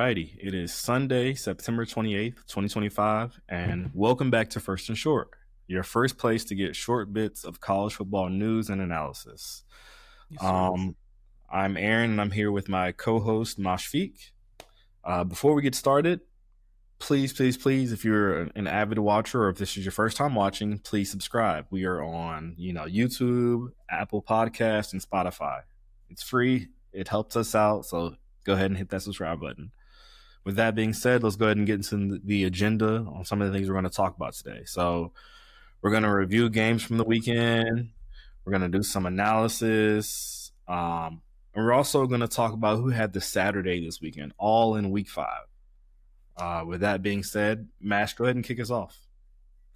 Alrighty, it is Sunday, September 28th, 2025, and welcome back to First and Short, your first place to get short bits of college football news and analysis. Yes, sir. I'm Aaron, and I'm here with my co-host, Mashfik. Before we get started, please, if you're an avid watcher or if this is your first time watching, please subscribe. We are on, YouTube, Apple Podcasts, and Spotify. It's free. It helps us out, so go ahead and hit that subscribe button. With that being said, let's go ahead and get into the agenda on some of the things we're going to talk about today. So we're going to review games from the weekend. We're going to do some analysis. And we're also going to talk about who had the Saturday this weekend, all in week 5. With that being said, Mash, go ahead and kick us off.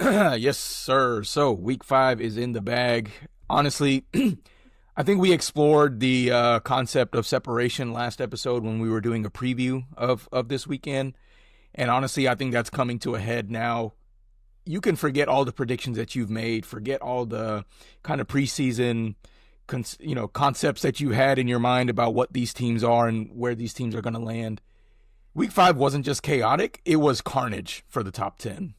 Yes, sir. So week 5 is in the bag. Honestly, I think we explored the concept of separation last episode when we were doing a preview of this weekend. And honestly, I think that's coming to a head now. You can forget all the predictions that you've made, forget all the kind of preseason concepts that you had in your mind about what these teams are and where these teams are going to land. Week 5 wasn't just chaotic, it was carnage for the top 10.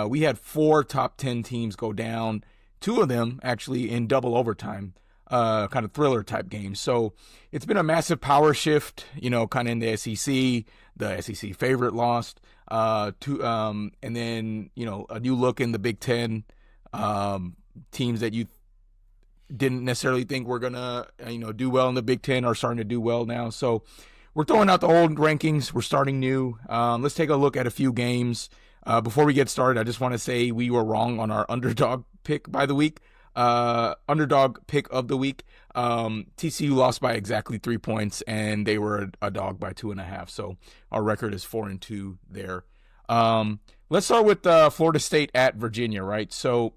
We had 4 top 10 teams go down, 2 of them actually in double overtime. Kind of thriller type games. So it's been a massive power shift, kind of in the SEC. The SEC favorite lost, and then, a new look in the Big Ten, teams that you didn't necessarily think were going to, do well in the Big Ten are starting to do well now. So we're throwing out the old rankings. We're starting new. Let's take a look at a few games. Before we get started, I just want to say we were wrong on our underdog pick by the week. Underdog pick of the week. TCU lost by exactly 3 points, and they were a dog by 2.5. So our record is 4-2 there. Let's start with Florida State at Virginia, right? So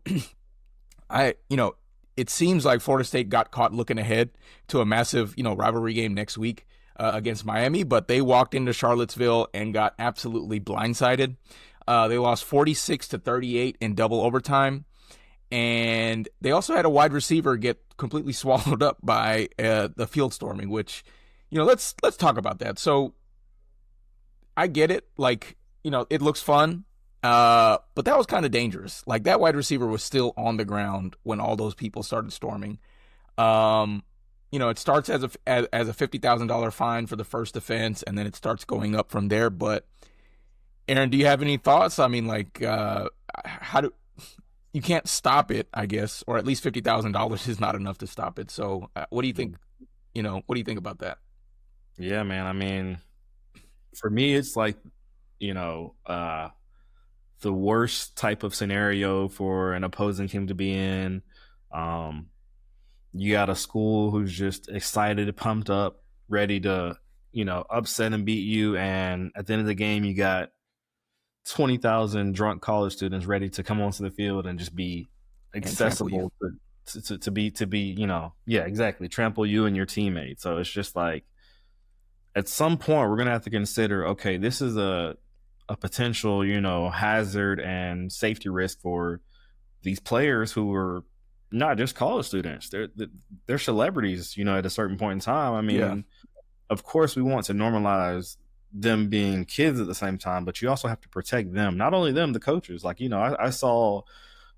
it seems like Florida State got caught looking ahead to a massive, rivalry game next week against Miami, but they walked into Charlottesville and got absolutely blindsided. They lost 46-38 in double overtime. And they also had a wide receiver get completely swallowed up by the field storming, which, let's talk about that. So I get it. Like, it looks fun, but that was kind of dangerous. Like, that wide receiver was still on the ground when all those people started storming. It starts as a $50,000 fine for the first offense, and then it starts going up from there. But Aaron, do you have any thoughts? I mean, like, you can't stop it, I guess, or at least $50,000 is not enough to stop it. So what do you think? What do you think about that? Yeah, man. I mean, for me, it's like, the worst type of scenario for an opposing team to be in. You got a school who's just excited, pumped up, ready to, upset and beat you. And at the end of the game, you got 20,000 drunk college students ready to come onto the field and just be accessible to be, exactly, trample you and your teammates. So it's just like, at some point we're going to have to consider, okay, this is a potential, hazard and safety risk for these players who are not just college students. They're celebrities, at a certain point in time. I mean, Of course we want to normalize them being kids at the same time, but you also have to protect them. Not only them, the coaches. Like, I saw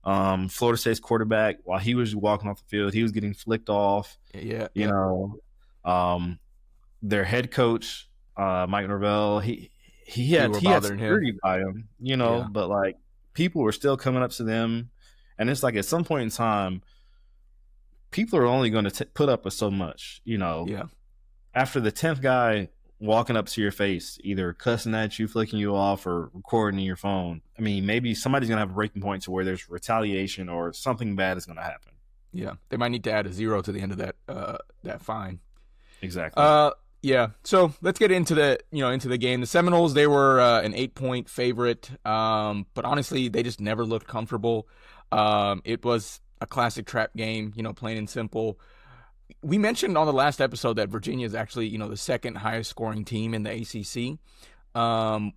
Florida State's quarterback while he was walking off the field, he was getting flicked off. Their head coach, Mike Norvell, he had security by him, but like people were still coming up to them, and it's like at some point in time, people are only going to put up with so much, After the 10th guy walking up to your face, either cussing at you, flicking you off, or recording your phone. I mean, maybe somebody's going to have a breaking point to where there's retaliation or something bad is going to happen. Yeah, they might need to add a 0 to the end of that fine. Exactly. Yeah. So let's get into the game. The Seminoles, they were an 8-point favorite, but honestly, they just never looked comfortable. It was a classic trap game, plain and simple. We mentioned on the last episode that Virginia is actually, the second highest scoring team in the ACC.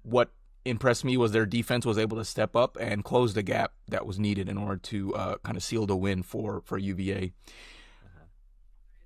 What impressed me was their defense was able to step up and close the gap that was needed in order to kind of seal the win for UVA.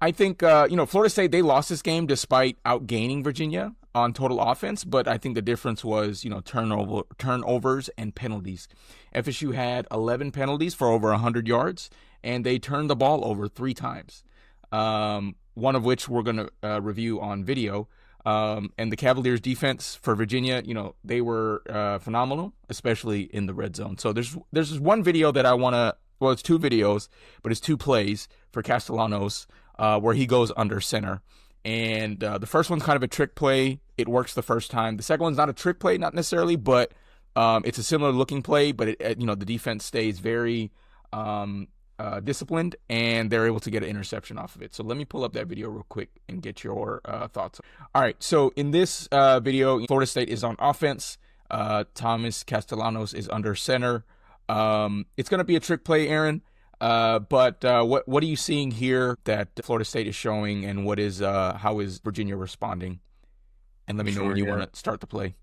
I think, Florida State, they lost this game despite outgaining Virginia. on total offense, but I think the difference was, turnovers and penalties. FSU had 11 penalties for over 100 yards, and they turned the ball over 3 times. One of which we're going to review on video. And the Cavaliers' defense for Virginia, they were phenomenal, especially in the red zone. So there's this one video that I want to. Well, it's 2 videos, but it's 2 plays for Castellanos where he goes under center. And the first one's kind of a trick play. It works the first time. The second one's not a trick play, not necessarily, but it's a similar looking play. But the defense stays very disciplined, and they're able to get an interception off of it. So let me pull up that video real quick and get your thoughts. All right. So in this video, Florida State is on offense. Thomas Castellanos is under center. It's going to be a trick play, Aaron. But what are you seeing here that Florida State is showing, and how is Virginia responding? And let me know when you want to start the play.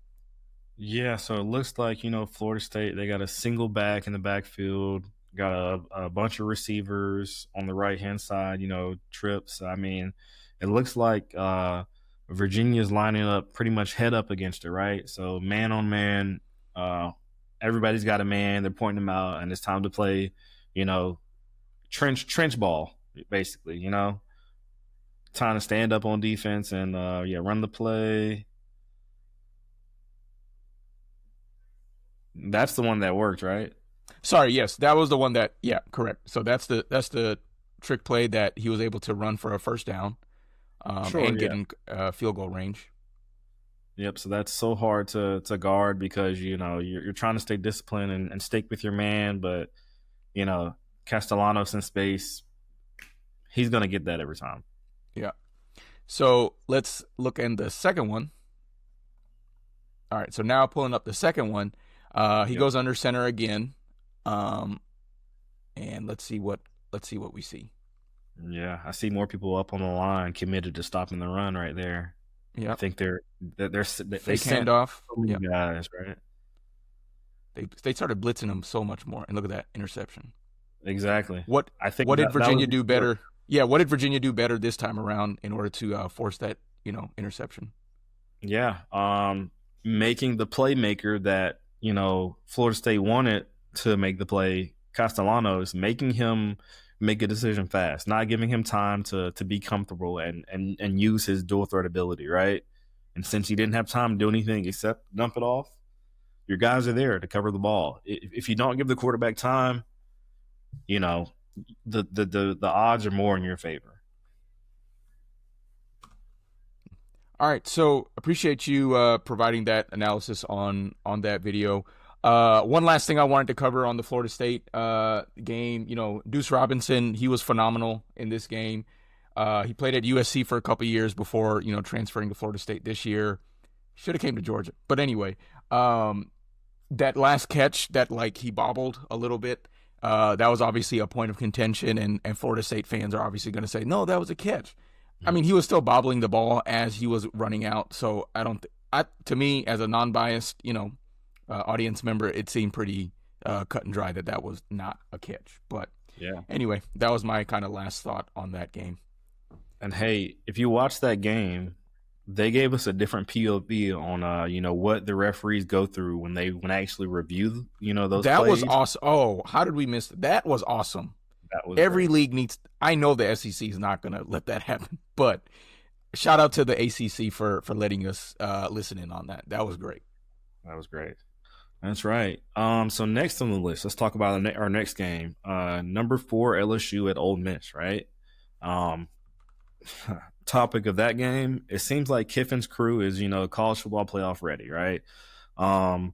Yeah, so it looks like, Florida State, they got a single back in the backfield, got a bunch of receivers on the right-hand side, trips. I mean, it looks like Virginia's lining up pretty much head up against it, right? So man on man, everybody's got a man. They're pointing them out, and it's time to play, trench ball, basically. Time to stand up on defense and run the play. That's the one that worked, right? Sorry, yes, that was the one that. Yeah, correct. So that's the trick play that he was able to run for a first down, and get in field goal range. Yep. So that's so hard to guard because you're trying to stay disciplined and stick with your man, but Castellanos in space, he's gonna get that every time. Yeah. So let's look in the second one. All right. So now pulling up the second one, he goes under center again, and let's see what we see. Yeah, I see more people up on the line committed to stopping the run right there. Yeah, I think they send off. Yeah, guys, right? They started blitzing them so much more, and look at that interception. Exactly. What did Virginia do better? Yeah, what did Virginia do better this time around in order to force that interception? Yeah, making the playmaker that Florida State wanted to make the play, Castellanos, making him make a decision fast, not giving him time to be comfortable and use his dual threat ability, right? And since he didn't have time to do anything except dump it off, your guys are there to cover the ball. If you don't give the quarterback time, the odds are more in your favor. All right, so appreciate you providing that analysis on that video. One last thing I wanted to cover on the Florida State game. Deuce Robinson, he was phenomenal in this game. He played at USC for a couple of years before transferring to Florida State this year. Should have came to Georgia, but anyway, that last catch that he bobbled a little bit. That was obviously a point of contention, and Florida State fans are obviously going to say, no, that was a catch. I mean, he was still bobbling the ball as he was running out. So to me, as a non-biased, audience member, it seemed pretty cut and dry that was not a catch. But yeah, anyway, that was my kind of last thought on that game. And hey, if you watch that game, they gave us a different POV on what the referees go through when they actually review those. That plays. Was awesome. Oh, how did we miss that? That was awesome. That was every great. League needs. I know the SEC is not going to let that happen, but shout out to the ACC for letting us listen in on that. That was great. That was great. That's right. So next on the list, let's talk about our next game. Number 4 LSU at Ole Miss, right? Topic of that game, it seems like Kiffin's crew is, college football playoff ready, right? Down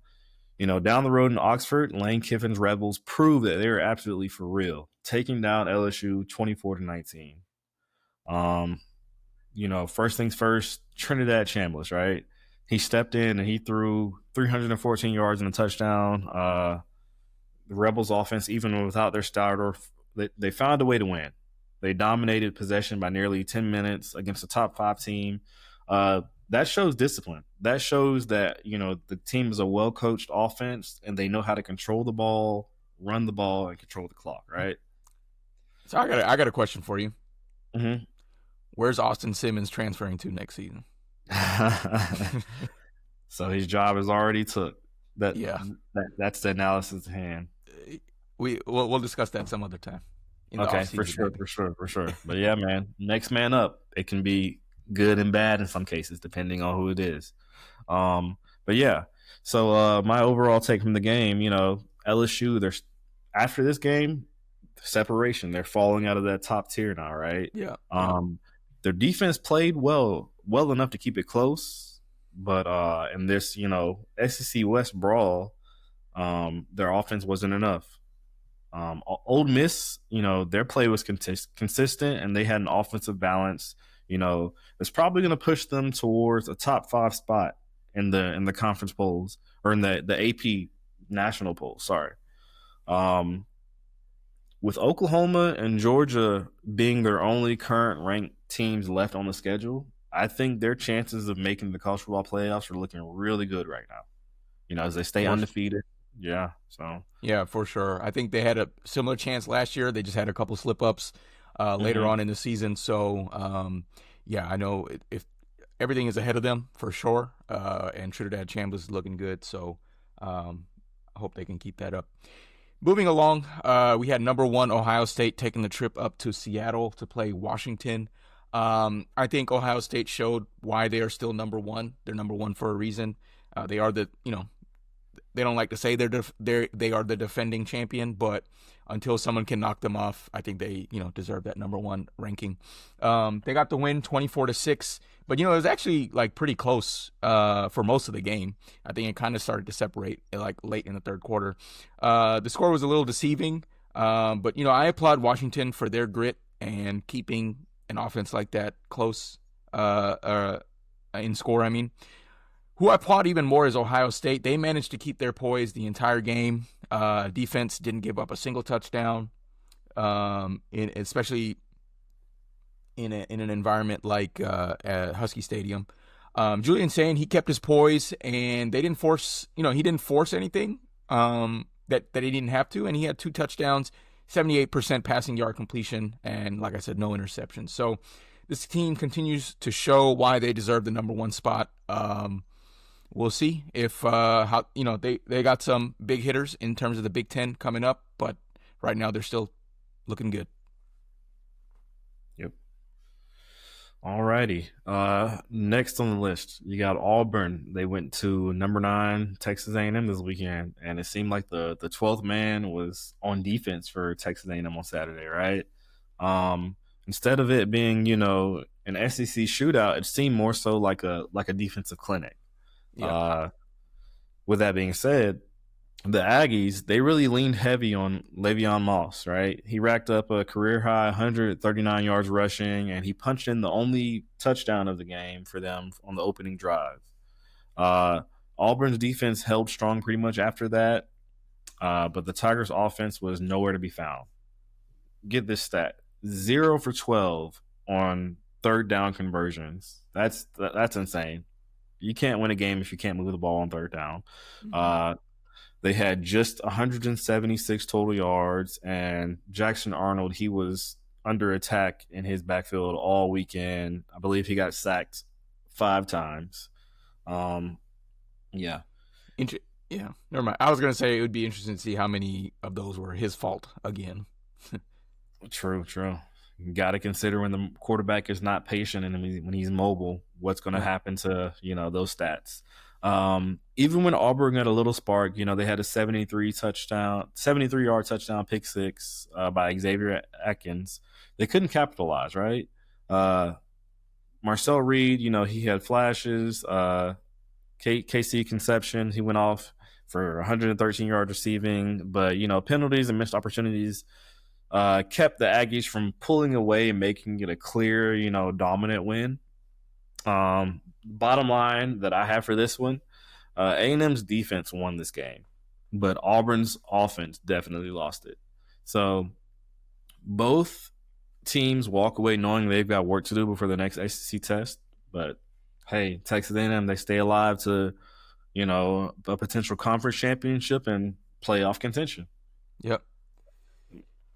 the road in Oxford, Lane Kiffin's Rebels prove that they're absolutely for real, taking down LSU 24-19. First things first, Trinidad Chambliss, right? He stepped in and he threw 314 yards and a touchdown. The Rebels offense, even without their starter, they found a way to win. They dominated possession by nearly 10 minutes against a top 5 team. That shows discipline. That shows that, the team is a well-coached offense and they know how to control the ball, run the ball, and control the clock, right? So I got a question for you. Mm-hmm. Where's Austin Simmons transferring to next season? So his job is already took. That, Yeah, that's the analysis at hand. we'll discuss that some other time in the off Okay, for season, sure, maybe. for sure, for sure. But yeah, man, next man up. It can be good and bad in some cases, depending on who it is. But yeah, so my overall take from the game, LSU, they're after this game, separation. They're falling out of that top tier now, right? Yeah, yeah. Their defense played well enough to keep it close, but in this, SEC West brawl, their offense wasn't enough. Old Miss, their play was consistent, and they had an offensive balance. That's probably going to push them towards a top 5 spot in the conference polls, or in the AP national polls. Sorry. Um, with Oklahoma and Georgia being their only current ranked teams left on the schedule, I think their chances of making the college football playoffs are looking really good right now. As they stay For undefeated. Yeah. So. Yeah, for sure. I think they had a similar chance last year. They just had a couple slip ups later Mm-hmm. on in the season. So, yeah, I know if everything is ahead of them for sure. And Trinidad Chambliss is looking good. So, I hope they can keep that up. Moving along, we had number one Ohio State taking the trip up to Seattle to play Washington. I think Ohio State showed why they are still number one. They're number one for a reason. They are they don't like to say they are the defending champion, but until someone can knock them off, I think they deserve that number one ranking. They got the win 24-6, but it was actually like pretty close for most of the game. I think it kind of started to separate like late in the third quarter. The score was a little deceiving, but I applaud Washington for their grit and keeping an offense like that close in score. I mean. Who I applaud even more is Ohio State. They managed to keep their poise the entire game. Defense didn't give up a single touchdown, especially in an environment like at Husky Stadium. Julian saying he kept his poise and they didn't force. He didn't force anything that he didn't have to, and he had 2 touchdowns, 78% passing yard completion, and like I said, no interceptions. So this team continues to show why they deserve the number one spot. We'll see if they got some big hitters in terms of the Big Ten coming up, but right now they're still looking good. Yep. Alrighty. Next on the list, you got Auburn. They went to number 9 Texas A&M this weekend, and it seemed like the 12th man was on defense for Texas A&M on Saturday, right? Instead of it being an SEC shootout, it seemed more so like a defensive clinic. Yeah. Uh, with that being said, the Aggies, they really leaned heavy on Le'Veon Moss, right? He racked up a career high 139 yards rushing, and he punched in the only touchdown of the game for them on the opening drive. Uh, Auburn's defense held strong pretty much after that, but the Tigers' offense was nowhere to be found. Get this stat: 0 for 12 on third down conversions. That's insane. You can't win a game if you can't move the ball on third down. Mm-hmm. Uh, they had just 176 total yards, and Jackson Arnold, he was under attack in his backfield all weekend. I believe he got sacked 5 times. Um, yeah, Yeah, never mind. I was gonna say it would be interesting to see how many of those were his fault again. true, true. You got to consider when the quarterback is not patient and when he's mobile, what's going to Yeah. happen to those stats. Even when Auburn got a little spark, they had a 73-yard touchdown pick six by Xavier Atkins. They couldn't capitalize, right? Uh, Marcel Reed, he had flashes. KC Conception, he went off for 113 yards receiving, but penalties and missed opportunities kept the Aggies from pulling away and making it a clear, dominant win. Bottom line that I have for this one, A&M's defense won this game, but Auburn's offense definitely lost it. So both teams walk away knowing they've got work to do before the next SEC test. But hey, Texas A&M, they stay alive to a potential conference championship and playoff contention. Yep.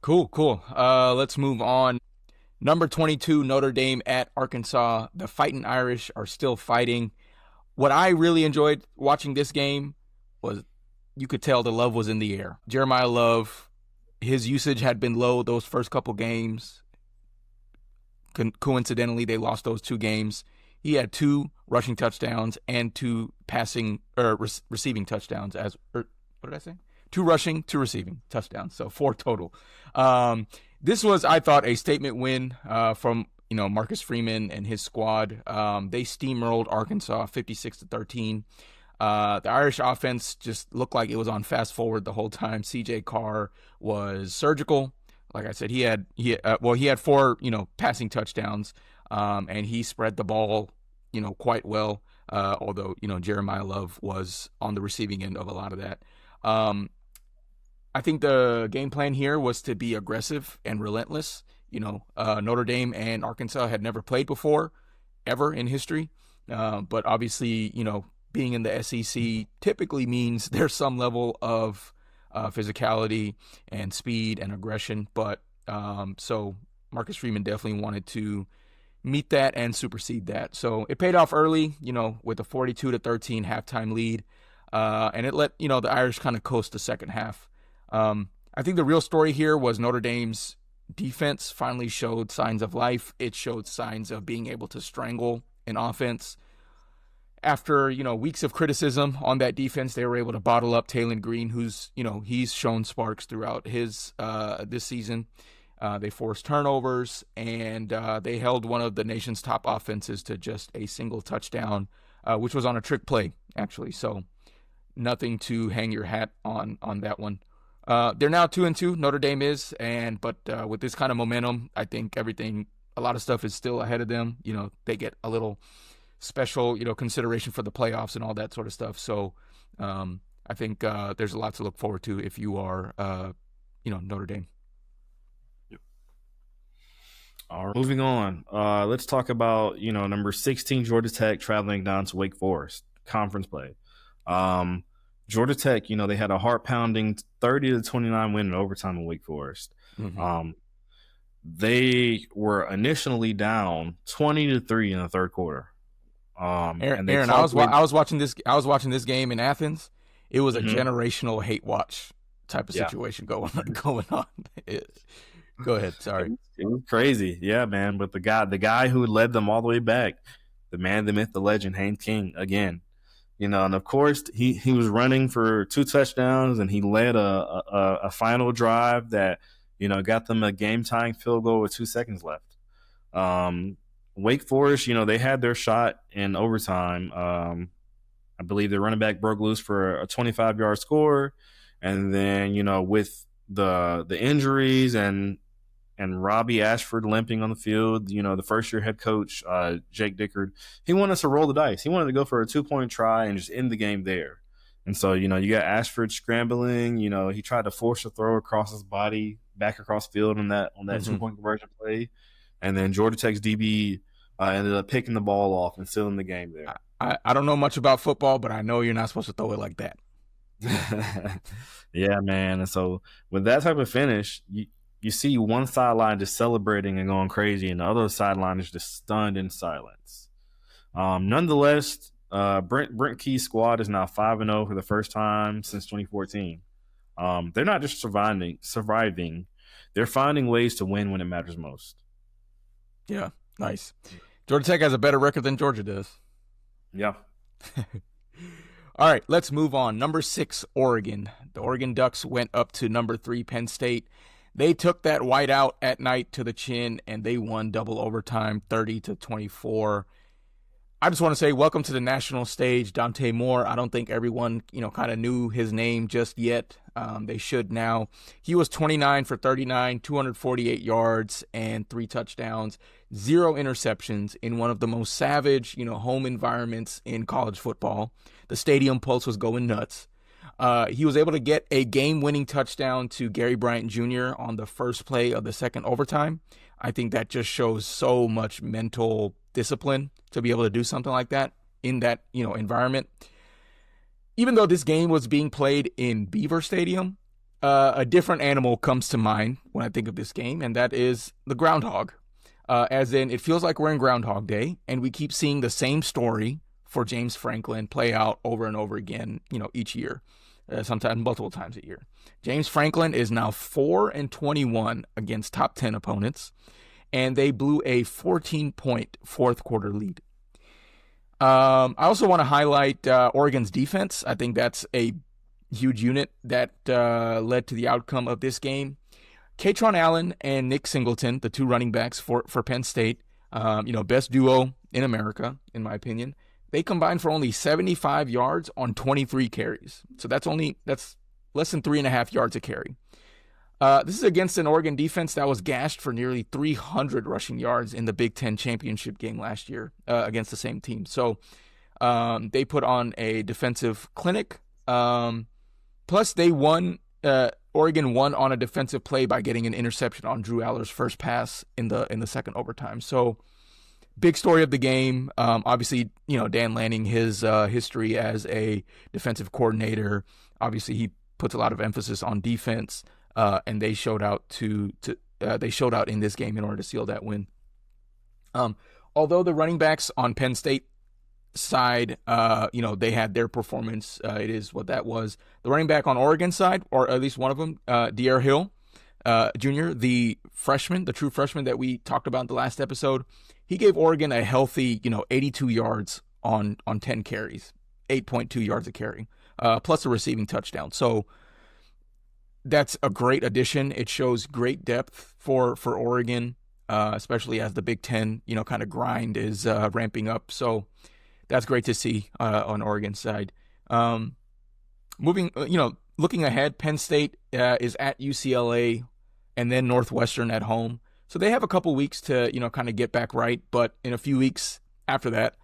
Cool. Let's move on. Number 22, Notre Dame at Arkansas. The Fighting Irish are still fighting. What I really enjoyed watching this game was you could tell the love was in the air. Jeremiah Love, his usage had been low those first couple games. Coincidentally, they lost those 2 games. He had 2 rushing touchdowns and 2 receiving touchdowns. What did I say? 2 rushing, 2 receiving touchdowns. So 4 total. This was, I thought, a statement win from Marcus Freeman and his squad. They steamrolled Arkansas 56-13. The Irish offense just looked like it was on fast forward the whole time. CJ Carr was surgical. Like I said, he had 4 passing touchdowns, and he spread the ball quite well. Although Jeremiah Love was on the receiving end of a lot of that. I think the game plan here was to be aggressive and relentless. Notre Dame and Arkansas had never played before, ever in history. But obviously, being in the SEC typically means there's some level of physicality and speed and aggression. But so Marcus Freeman definitely wanted to meet that and supersede that. So it paid off early, with a 42-13 halftime lead. And it let, the Irish kind of coast the second half. I think the real story here was Notre Dame's defense finally showed signs of life. It showed signs of being able to strangle an offense. After, weeks of criticism on that defense, they were able to bottle up Taylon Green, who's, he's shown sparks throughout his this season. They forced turnovers, and they held one of the nation's top offenses to just a single touchdown, which was on a trick play, actually. So nothing to hang your hat on that one. They're now 2-2, Notre Dame is, but with this kind of momentum, I think a lot of stuff is still ahead of them. They get a little special, consideration for the playoffs and all that sort of stuff. So I think there's a lot to look forward to if you are, Notre Dame. Yep. All right, moving on. Let's talk about, number 16, Georgia Tech traveling down to Wake Forest, conference play. Georgia Tech, they had a heart-pounding 30-29 win in overtime in Wake Forest. Mm-hmm. They were initially down 20-3 in the third quarter. Aaron, I was watching this game in Athens. It was a generational hate watch type of situation going on. Go ahead. Sorry. It was crazy. Yeah, man. But the guy who led them all the way back, the man, the myth, the legend, Haynes King, again. And of course he was running for 2 touchdowns, and he led a final drive that, got them a game-tying field goal with 2 seconds left. Wake Forest, they had their shot in overtime. I believe their running back broke loose for a 25-yard score, and then with the injuries and Robbie Ashford limping on the field, the first-year head coach, Jake Dickard, he wanted us to roll the dice. He wanted to go for a 2-point try and just end the game there. And so, you got Ashford scrambling. He tried to force a throw across his body back across the field on that 2-point conversion play. And then Georgia Tech's DB ended up picking the ball off and sealing the game there. I don't know much about football, but I know you're not supposed to throw it like that. Yeah, man. And so with that type of finish, you see one sideline just celebrating and going crazy, and the other sideline is just stunned in silence. Nonetheless, Brent Key's squad is now 5-0 for the first time since 2014. They're not just surviving. They're finding ways to win when it matters most. Yeah, nice. Georgia Tech has a better record than Georgia does. Yeah. All right, let's move on. Number 6, Oregon. The Oregon Ducks went up to number 3, Penn State. They took that whiteout at night to the chin, and they won double overtime, 30-24. I just want to say welcome to the national stage, Dante Moore. I don't think everyone, kind of knew his name just yet. They should now. He was 29 for 39, 248 yards, and 3 touchdowns, 0 interceptions in one of the most savage, home environments in college football. The stadium pulse was going nuts. He was able to get a game-winning touchdown to Gary Bryant Jr. on the first play of the second overtime. I think that just shows so much mental discipline to be able to do something like that in that, environment. Even though this game was being played in Beaver Stadium, a different animal comes to mind when I think of this game, and that is the groundhog. as in it feels like we're in Groundhog Day, and we keep seeing the same story for James Franklin play out over and over again, each year, sometimes multiple times a year. James Franklin is now 4-21 against top 10 opponents, and they blew a 14-point fourth quarter lead. I also want to highlight Oregon's defense. I think that's a huge unit that led to the outcome of this game. Katron Allen and Nick Singleton, the two running backs for Penn State, best duo in America, in my opinion. They combined for only 75 yards on 23 carries. So that's less than 3.5 yards a carry. This is against an Oregon defense that was gashed for nearly 300 rushing yards in the Big Ten championship game last year against the same team. So they put on a defensive clinic. Plus, they won. Oregon won on a defensive play by getting an interception on Drew Aller's first pass in the second overtime. So, big story of the game. Obviously, Dan Lanning, his history as a defensive coordinator. Obviously, he puts a lot of emphasis on defense, and they showed out they showed out in this game in order to seal that win. Although the running backs on Penn State side, they had their performance. It is what that was. The running back on Oregon side, or at least one of them, Dierre Hill Jr., the true freshman that we talked about in the last episode, he gave Oregon a healthy, 82 yards on 10 carries, 8.2 yards a carry, plus a receiving touchdown. So that's a great addition. It shows great depth for Oregon, especially as the Big Ten, kind of grind is ramping up. So that's great to see on Oregon's side. Looking ahead, Penn State is at UCLA and then Northwestern at home. So they have a couple weeks to, kind of get back right. But in a few weeks after that,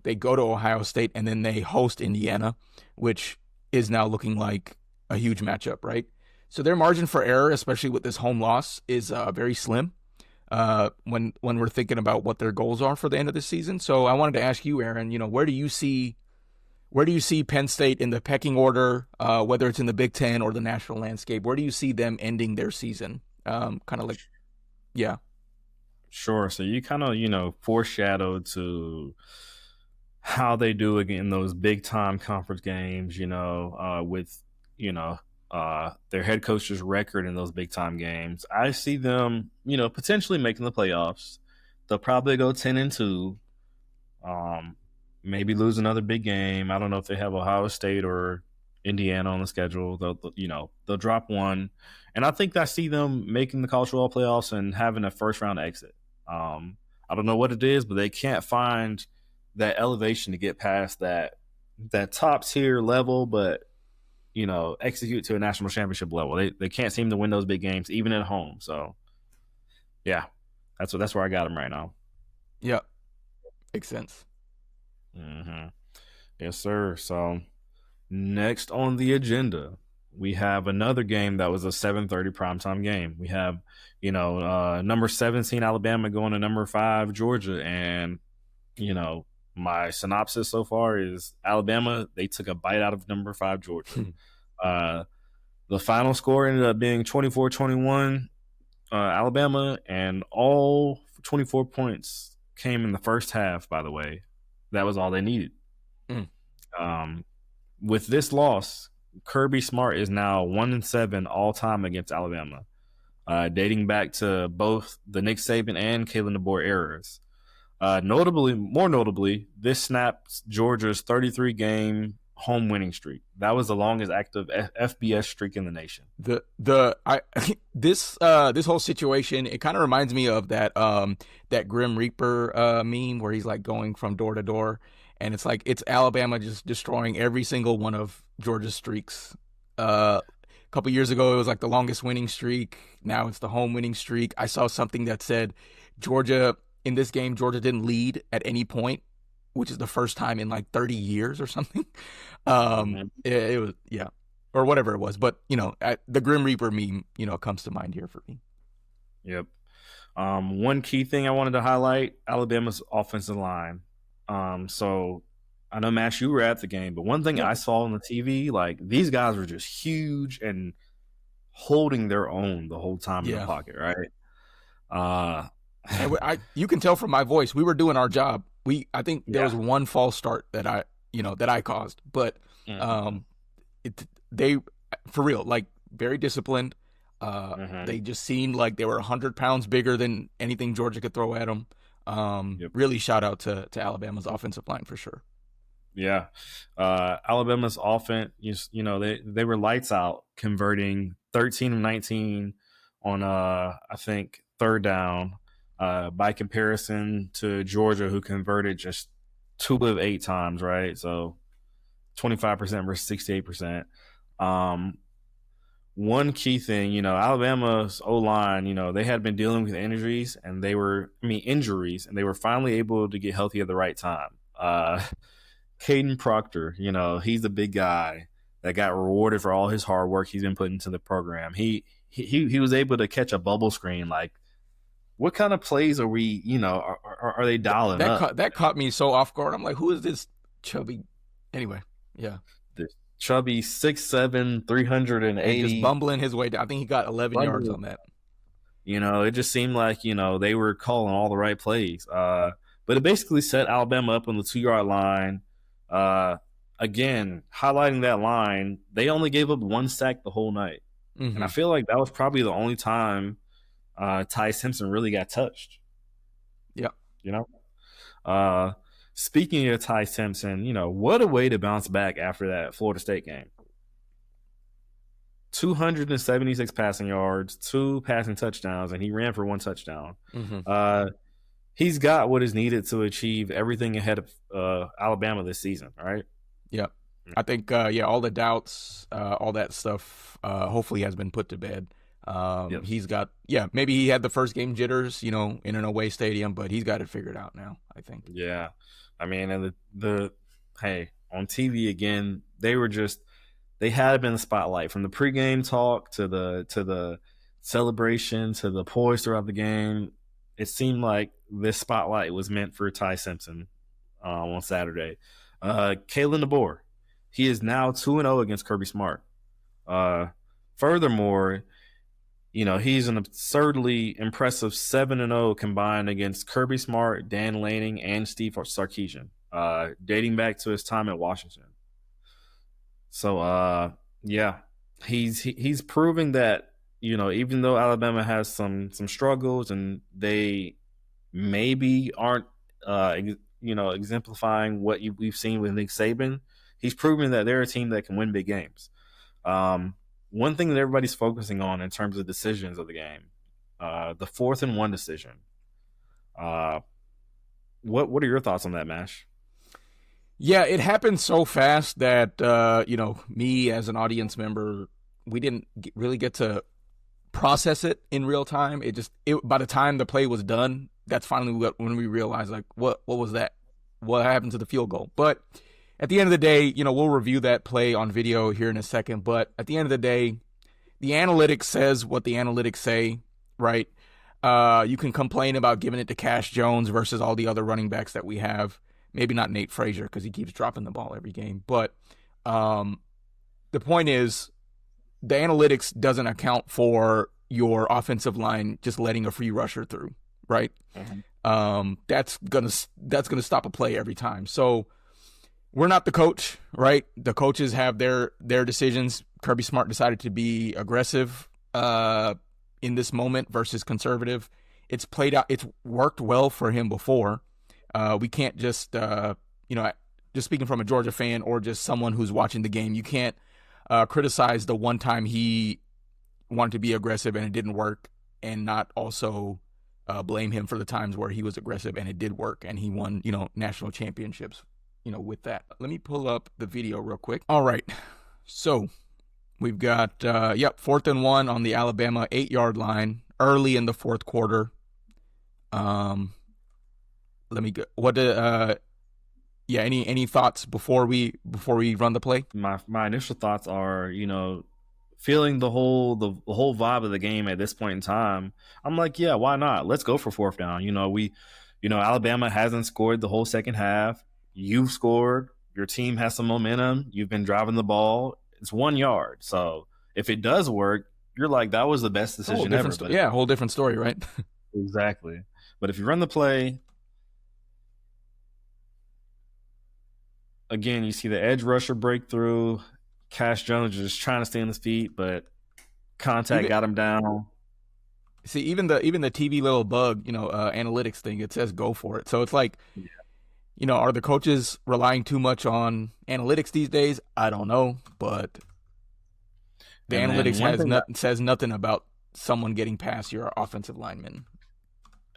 they go to Ohio State and then they host Indiana, which is now looking like a huge matchup, right? So their margin for error, especially with this home loss, is very slim when we're thinking about what their goals are for the end of the season. So I wanted to ask you, Aaron, where do you see Penn State in the pecking order, whether it's in the Big Ten or the national landscape? Where do you see them ending their season? Yeah. Sure. So you kind of, foreshadowed to how they do again in those big time conference games, with, their head coach's record in those big time games. I see them, potentially making the playoffs. They'll probably go 10-2. Maybe lose another big game. I don't know if they have Ohio State or Indiana on the schedule. They'll drop one. And I think I see them making the college football playoffs and having a first round exit. I don't know what it is, but they can't find that elevation to get past that top tier level, but execute to a national championship level. They can't seem to win those big games even at home. So yeah, that's where I got them right now. Yeah, makes sense. Mm-hmm. Yes, sir. So next on the agenda, we have another game that was a 7:30 primetime game. We have, number 17 Alabama going to number 5 Georgia, and my synopsis so far is Alabama, they took a bite out of number 5 Georgia. The final score ended up being 24-21 Alabama, and all 24 points came in the first half, by the way. That was all they needed. With this loss, Kirby Smart is now 1-7 all time against Alabama, dating back to both the Nick Saban and Kalen DeBoer eras. More notably, this snaps Georgia's 33-game home winning streak. That was the longest active FBS streak in the nation. This whole situation, it kind of reminds me of that Grim Reaper meme where he's like going from door to door, and it's like it's Alabama just destroying every single one of Georgia's streaks. A couple years ago, it was like the longest winning streak. Now it's the home winning streak. I saw something that said in this game, Georgia didn't lead at any point, which is the first time in like 30 years or something. It was, yeah, or whatever it was. But, the Grim Reaper meme, comes to mind here for me. Yep. One key thing I wanted to highlight, Alabama's offensive line. So I know, Mash, you were at the game, but one thing I saw on the TV, like these guys were just huge and holding their own the whole time in the pocket, right? And you can tell from my voice, we were doing our job. I think there Yeah. was one false start that I caused, but they, for real, like very disciplined. They just seemed like they were 100 pounds bigger than anything Georgia could throw at them. Really shout out to Alabama's offensive line for sure. Yeah. Alabama's offense, they were lights out, converting 13 of 19 on, I think, third down, by comparison to Georgia, who converted just 2 of 8 times, right? So 25% versus 68%. One key thing, Alabama's O-line, they had been dealing with injuries, and they were finally able to get healthy at the right time. Caden Proctor, he's the big guy that got rewarded for all his hard work he's been putting into the program. He was able to catch a bubble screen. Like, what kind of plays are we, are they dialing up? That caught me so off guard. I'm like, who is this chubby? Anyway, yeah. The chubby 6'7", 380. Just bumbling his way down. I think he got 11 yards on that. It just seemed like, they were calling all the right plays. But it basically set Alabama up on the 2-yard line. Again, highlighting that line, they only gave up 1 sack the whole night. And I feel like that was probably the only time Ty Simpson really got touched. Yeah. Speaking of Ty Simpson, what a way to bounce back after that Florida State game. 276 passing yards, 2 passing touchdowns, and he ran for 1 touchdown. He's got what is needed to achieve everything ahead of Alabama this season, right? Yeah. I think, all the doubts, all that stuff, hopefully has been put to bed. He's got, maybe he had the first game jitters, in an away stadium, but he's got it figured out now, I think. Yeah. I mean, and hey, on TV again, they had been in the spotlight from the pregame talk to the celebration to the poise throughout the game. It seemed like this spotlight was meant for Ty Simpson on Saturday. Kalen DeBoer, he is now 2-0 against Kirby Smart. Furthermore, he's an absurdly impressive 7-0 combined against Kirby Smart, Dan Lanning, and Steve Sarkisian, dating back to his time at Washington. So, he's proving that, even though Alabama has some struggles and they maybe aren't, exemplifying what we've seen with Nick Saban, he's proving that they're a team that can win big games. One thing that everybody's focusing on in terms of decisions of the game, the 4th and 1 decision. What are your thoughts on that, Mash? Yeah, it happened so fast that, me as an audience member, we didn't really get to process it in real time. By the time the play was done, that's finally when we realized, like, what was that? What happened to the field goal? But at the end of the day, we'll review that play on video here in a second. But at the end of the day, the analytics says what the analytics say, right? You can complain about giving it to Cash Jones versus all the other running backs that we have. Maybe not Nate Frazier because he keeps dropping the ball every game. But the point is, the analytics doesn't account for your offensive line just letting a free rusher through, right? That's gonna stop a play every time. So we're not the coach, right? The coaches have their decisions. Kirby Smart decided to be aggressive in this moment versus conservative. It's played out. It's worked well for him before. We can't just, just speaking from a Georgia fan or just someone who's watching the game, you can't criticize the one time he wanted to be aggressive and it didn't work, and not also blame him for the times where he was aggressive and it did work and he won, national championships, with that. Let me pull up the video real quick. All right. So we've got, 4th and 1 on the Alabama 8-yard line early in the 4th quarter. Let me go. Any thoughts before we run the play? My initial thoughts are, feeling the whole vibe of the game at this point in time. I'm like, yeah, why not? Let's go for 4th down. Alabama hasn't scored the whole second half. You've scored. Your team has some momentum. You've been driving the ball. It's 1 yard. So if it does work, you're like, that was the best decision ever. Whole different story, right? Exactly. But if you run the play, again, you see the edge rusher breakthrough. Cash Jones is just trying to stay on his feet, but contact Even got him down. see, even the TV little bug, analytics thing, it says go for it. So it's like, are the coaches relying too much on analytics these days? I don't know, but the And analytics then one thing says nothing about someone getting past your offensive lineman.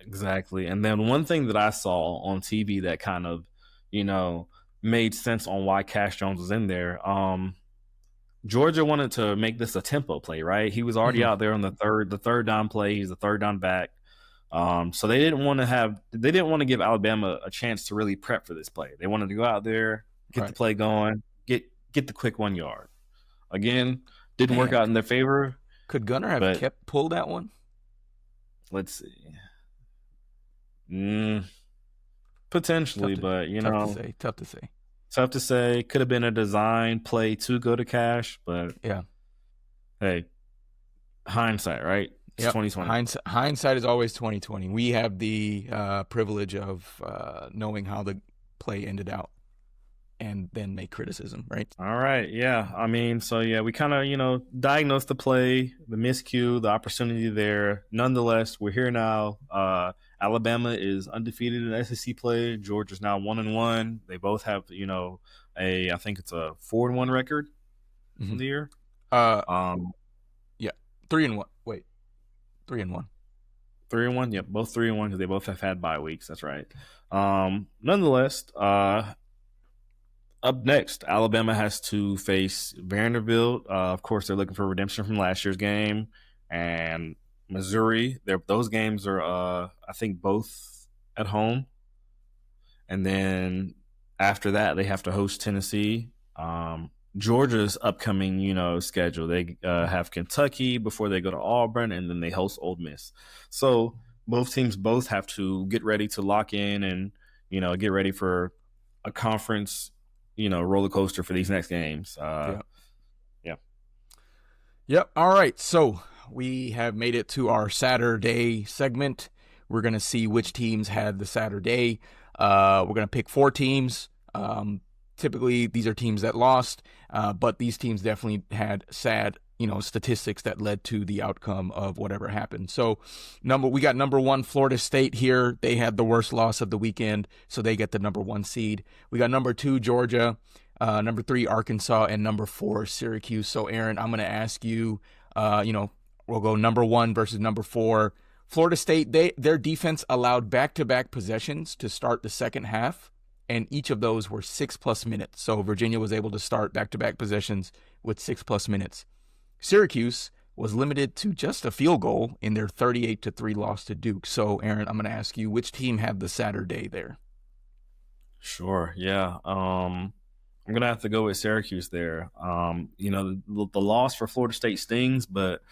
exactly. And then one thing that I saw on TV that kind of, you know, made sense on why Cash Jones was in there. Georgia wanted to make this a tempo play, right? He was already Mm-hmm. out there on the third down play. He's the third down back. So they didn't want to give Alabama a chance to really prep for this play. They wanted to go out there, get the Right. play going, get the quick 1 yard. Again, didn't work Man, out in their favor, could Gunner have but kept pulled that one? let's see. Mm, Tough potentially, to but tough to say. Tough to say. tough to say. Could have been a design play to go to Cash, but Yeah. hey, hindsight, right? It's Yep. 2020. Hindsight is always 2020. We have the privilege of knowing how the play ended out and then make criticism, right? All right, yeah. I mean, so yeah, we kind of diagnosed the play, the miscue, the opportunity there. Nonetheless, we're here now. Alabama is undefeated in SEC play. Georgia's now 1-1. They both have I think it's a 4-1 record Mm-hmm. on the year. Uh, Um, yeah, 3-1. Wait, 3-1. 3-1. Yep, both 3-1 because they both have had bye weeks. That's right. Nonetheless, up next, Alabama has to face Vanderbilt. Of course, they're looking for redemption from last year's game, and Missouri. Those games are, I think, both at home, and then after that, they have to host Tennessee. Georgia's upcoming, schedule. They have Kentucky before they go to Auburn, and then they host Ole Miss. So both teams both have to get ready to lock in and get ready for a conference, roller coaster for these next games. Yeah. Yeah. Yep. All right. So we have made it to our Saturday segment. We're going to see which teams had the Saturday. We're going to pick 4 teams. Typically, these are teams that lost, but these teams definitely had sad, statistics that led to the outcome of whatever happened. So, we got number 1 Florida State here. They had the worst loss of the weekend, so they get the number 1 seed. We got number 2 Georgia, number 3 Arkansas, and number 4 Syracuse. So, Aaron, I'm going to ask you, we'll go number 1 versus number 4. Florida State, their defense allowed back-to-back possessions to start the second half, and each of those were 6+ minutes. So Virginia was able to start back-to-back possessions with 6+ minutes. Syracuse was limited to just a field goal in their 38-3 loss to Duke. So, Aaron, I'm going to ask you, which team had the Saturday there? Sure. Yeah. I'm gonna have to go with Syracuse there. The loss for Florida State stings, but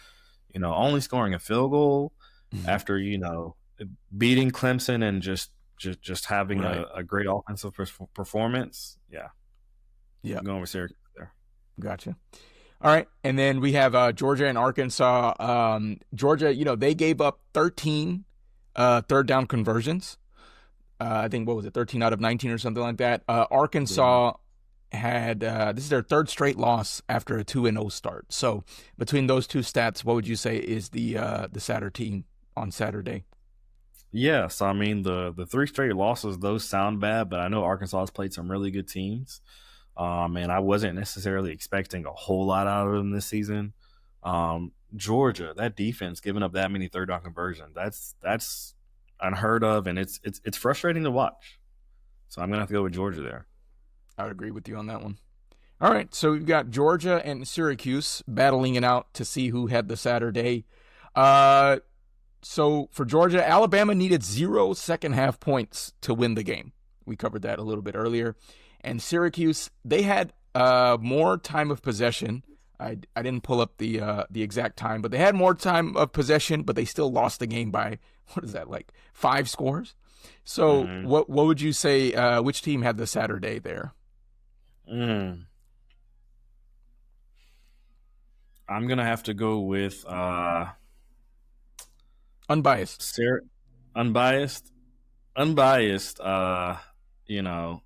only scoring a field goal Mm-hmm. after beating Clemson and just having Right. a great offensive performance. Yeah, Yeah. I'm going with Syracuse there. Gotcha. All right. And then we have Georgia and Arkansas. Georgia, they gave up 13 third down conversions. I think, what was it, 13 out of 19 or something like that. Arkansas had, this is their third straight loss after a 2-0 start. So between those two stats, what would you say is the Saturday team on Saturday? Yes, I mean the 3 straight losses, those sound bad, but I know Arkansas has played some really good teams. And I wasn't necessarily expecting a whole lot out of them this season. Georgia, that defense giving up that many third down conversions, that's unheard of, and it's frustrating to watch. So I'm gonna have to go with Georgia there. I would agree with you on that one. All right, so we've got Georgia and Syracuse battling it out to see who had the Saturday. So for Georgia, Alabama needed 0 second half points to win the game. We covered that a little bit earlier. And Syracuse, they had more time of possession. I didn't pull up the exact time, but they had more time of possession, but they still lost the game by, what is that, like 5 scores? So what would you say, which team had the Saturday there? I'm gonna have to go with Unbiased. unbiased, unbiased. You know,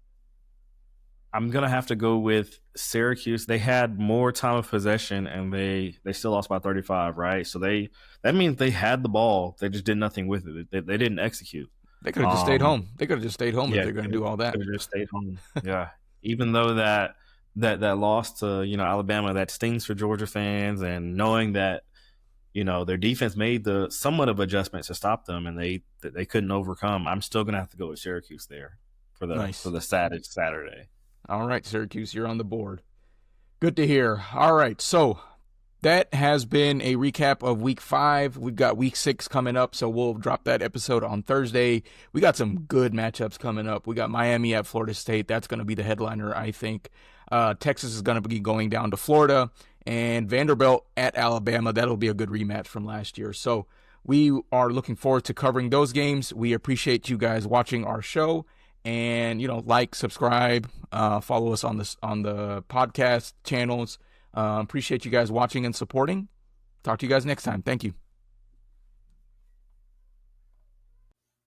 I'm gonna have to go with Syracuse. They had more time of possession, and they still lost by 35, right? So that means they had the ball, they just did nothing with it. They didn't execute. They could have just stayed home. They could have just stayed home if Yeah, they're going to do all that. could have just stayed home. Yeah, even though that loss to Alabama, that stings for Georgia fans, and knowing that their defense made the somewhat of adjustments to stop them, and they couldn't overcome. I'm still gonna have to go with Syracuse there for the saddest Saturday. All right, Syracuse, you're on the board. Good to hear. All right, so that has been a recap of week 5. We've got week 6 coming up, so we'll drop that episode on Thursday. We got some good matchups coming up. We got Miami at Florida State. That's going to be the headliner, I think. Texas is going to be going down to Florida, and Vanderbilt at Alabama. That'll be a good rematch from last year. So we are looking forward to covering those games. We appreciate you guys watching our show. And, like, subscribe, follow us on the podcast channels. Appreciate you guys watching and supporting. Talk to you guys next time. Thank you.